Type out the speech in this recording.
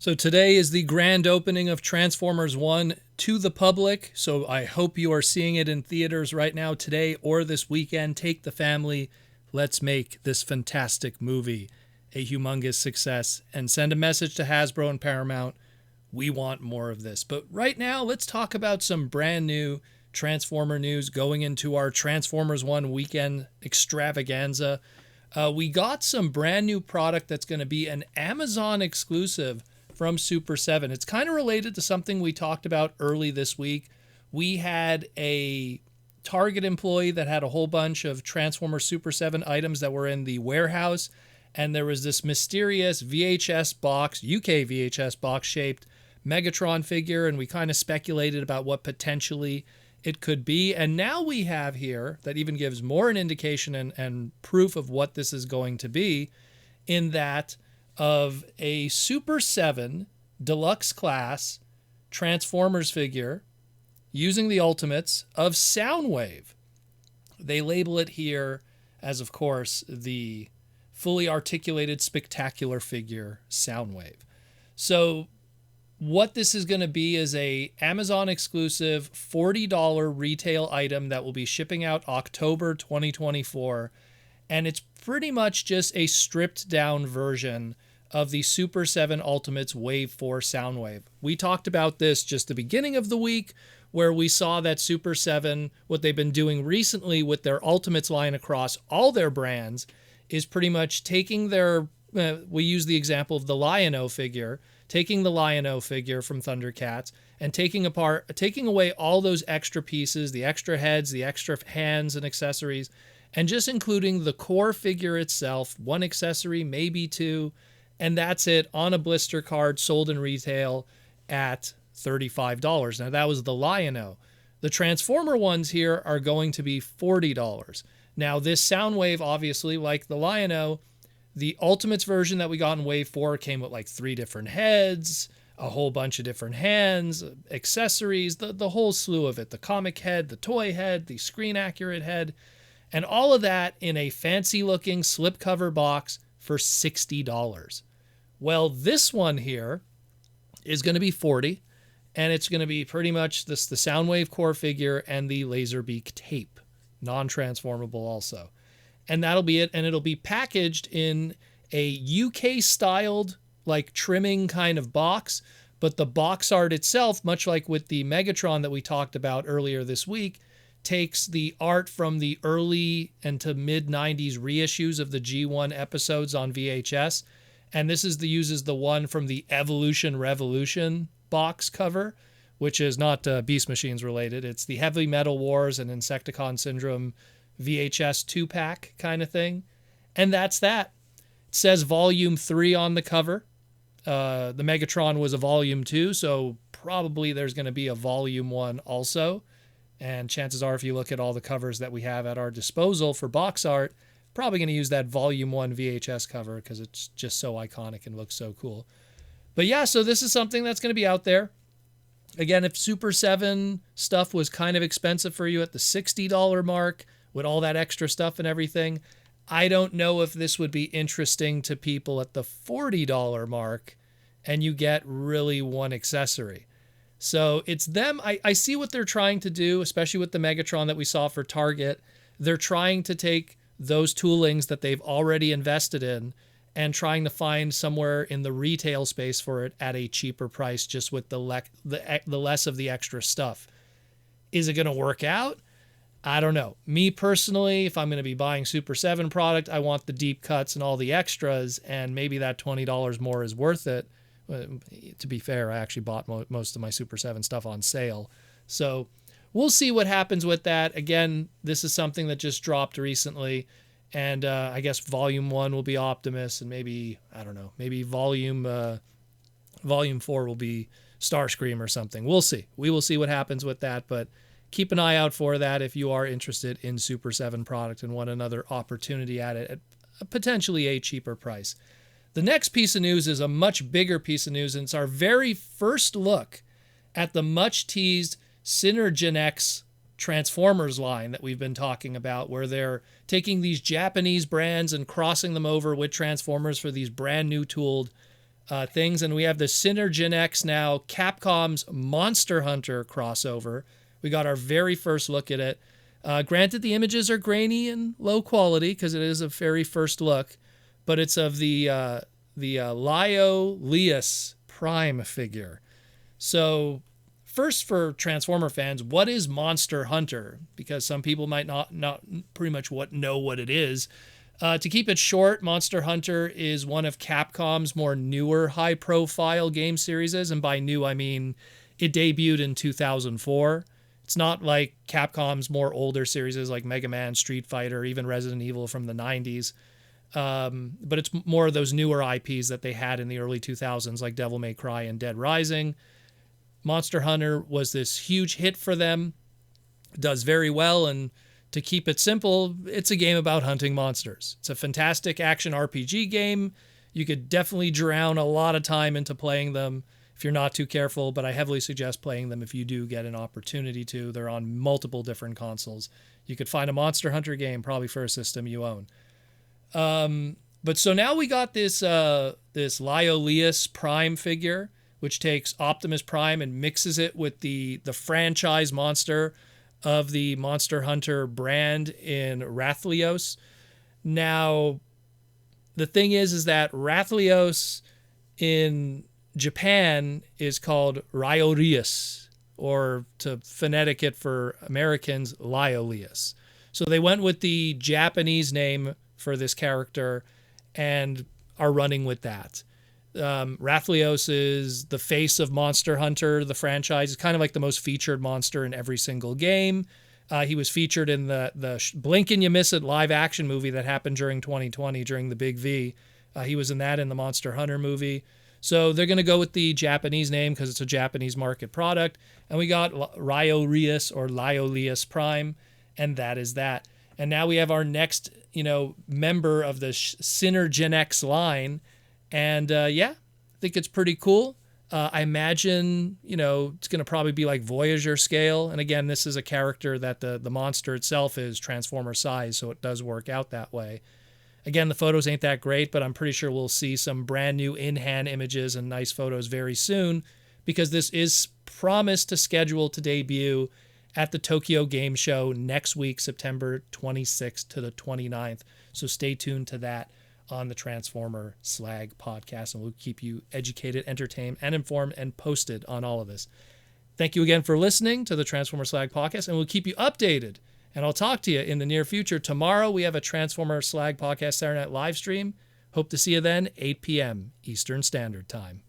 So today is the grand opening of Transformers 1 to the public. So I hope you are seeing it in theaters right now today or this weekend. Take the family. Let's make this fantastic movie a humongous success and send a message to Hasbro and Paramount. We want more of this. But right now, let's talk about some brand new Transformer news going into our Transformers 1 weekend extravaganza. We got some brand new product that's going to be an Amazon exclusive from Super7. It's kind of related to something we talked about early this week. We had a Target employee that had a whole bunch of Transformer Super7 items that were in the warehouse, and there was this mysterious VHS box, UK VHS box shaped Megatron figure, and we kind of speculated about what potentially it could be. And now we have here that even gives more an indication and proof of what this is going to be, in that of a Super 7 deluxe class Transformers figure using the Ultimates of Soundwave. They label it here as, of course, the fully articulated spectacular figure Soundwave. So what this is going to be is a Amazon exclusive $40 retail item that will be shipping out October 2024. And it's pretty much just a stripped down version of the Super 7 Ultimates Wave 4 Soundwave. We talked about this just the beginning of the week, where we saw that Super 7, what they've been doing recently with their Ultimates line across all their brands, is pretty much taking their, we use the example of the Lion-O figure, taking the Lion-O figure from Thundercats and taking away all those extra pieces, the extra heads, the extra hands and accessories, and just including the core figure itself, one accessory, maybe two, and that's it, on a blister card sold in retail at $35. Now that was the Lion-O. The Transformer ones here are going to be $40. Now this Soundwave, obviously, like the Lion-O, the Ultimates version that we got in Wave 4 came with like 3 different heads, a whole bunch of different hands, accessories, the whole slew of it. The comic head, the toy head, the screen accurate head, and all of that in a fancy looking slipcover box for $60. Well, this one here is going to be $40, and it's going to be pretty much the Soundwave core figure and the Laserbeak tape, non-transformable also. And that'll be it. And it'll be packaged in a UK styled, like trimming kind of box. But the box art itself, much like with the Megatron that we talked about earlier this week, takes the art from the early and to mid 90s reissues of the G1 episodes on VHS. And this uses the one from the Evolution Revolution box cover, which is not Beast Machines related. It's the Heavy Metal Wars and Insecticon Syndrome VHS 2-pack kind of thing. And that's that. It says Volume 3 on the cover. The Megatron was a Volume 2, so probably there's going to be a Volume 1 also. And chances are, if you look at all the covers that we have at our disposal for box art, probably going to use that Volume 1 VHS cover because it's just so iconic and looks so cool. But yeah, so this is something that's going to be out there. Again, if Super 7 stuff was kind of expensive for you at the $60 mark, with all that extra stuff and everything, I don't know if this would be interesting to people at the $40 mark and you get really one accessory. So it's them. I see what they're trying to do, especially with the Megatron that we saw for Target. They're trying to take those toolings that they've already invested in and trying to find somewhere in the retail space for it at a cheaper price, just with the less of the extra stuff. Is it going to work out? I don't know. Me personally, if I'm going to be buying Super 7 product, I want the deep cuts and all the extras, and maybe that $20 more is worth it. To be fair, I actually bought most of my Super 7 stuff on sale. So we'll see what happens with that. Again, this is something that just dropped recently, and I guess Volume 1 will be Optimus, and maybe, I don't know, maybe Volume 4 will be Starscream or something. We'll see. We will see what happens with that, but keep an eye out for that if you are interested in Super 7 product and want another opportunity at it at potentially a cheaper price. The next piece of news is a much bigger piece of news, and it's our very first look at the much-teased Synergenex Transformers line that we've been talking about, where they're taking these Japanese brands and crossing them over with Transformers for these brand new tooled things. And we have the Synergenex now, Capcom's Monster Hunter crossover. We got our very first look at it. Granted, the images are grainy and low quality because it is a very first look, but it's of the Liolaeus Prime figure. So first, for Transformer fans, what is Monster Hunter? Because some people might not pretty much know what it is. To keep it short, Monster Hunter is one of Capcom's more newer high-profile game series, and by new I mean it debuted in 2004. It's not like Capcom's more older series like Mega Man, Street Fighter, even Resident Evil from the 90s. But it's more of those newer IPs that they had in the early 2000s, like Devil May Cry and Dead Rising. Monster Hunter was this huge hit for them, does very well, and to keep it simple, it's a game about hunting monsters. It's a fantastic action RPG game. You could definitely drown a lot of time into playing them if you're not too careful, but I heavily suggest playing them if you do get an opportunity to. They're on multiple different consoles. You could find a Monster Hunter game probably for a system you own. But so now we got this Liolaeus Prime figure, which takes Optimus Prime and mixes it with the franchise monster of the Monster Hunter brand in Liolaeus. Now, the thing is that Liolaeus in Japan is called Liolaeus, or to phonetic it for Americans, Liolaeus. So they went with the Japanese name for this character and are running with that. Liolaeus is the face of Monster Hunter, the franchise. It's kind of like the most featured monster in every single game. He was featured in the Blink and You Miss It live action movie that happened during 2020, during the Big V. He was in that in the Monster Hunter movie. So they're going to go with the Japanese name because it's a Japanese market product. And we got Liolaeus or Liolaeus Prime, and that is that. And now we have our next, member of the Synergenex line. And I think it's pretty cool. I imagine, it's going to probably be like Voyager scale. And again, this is a character that the monster itself is Transformer size, so it does work out that way. Again, the photos ain't that great, but I'm pretty sure we'll see some brand new in-hand images and nice photos very soon, because this is promised to schedule to debut at the Tokyo Game Show next week, September 26th to the 29th. So stay tuned to that on the Transformer Slag podcast, and we'll keep you educated, entertained, and informed and posted on all of this. Thank you again for listening to the Transformer Slag podcast, and we'll keep you updated. And I'll talk to you in the near future. Tomorrow we have a Transformer Slag podcast Saturday night live stream. Hope to see you then, 8 p.m. Eastern Standard Time.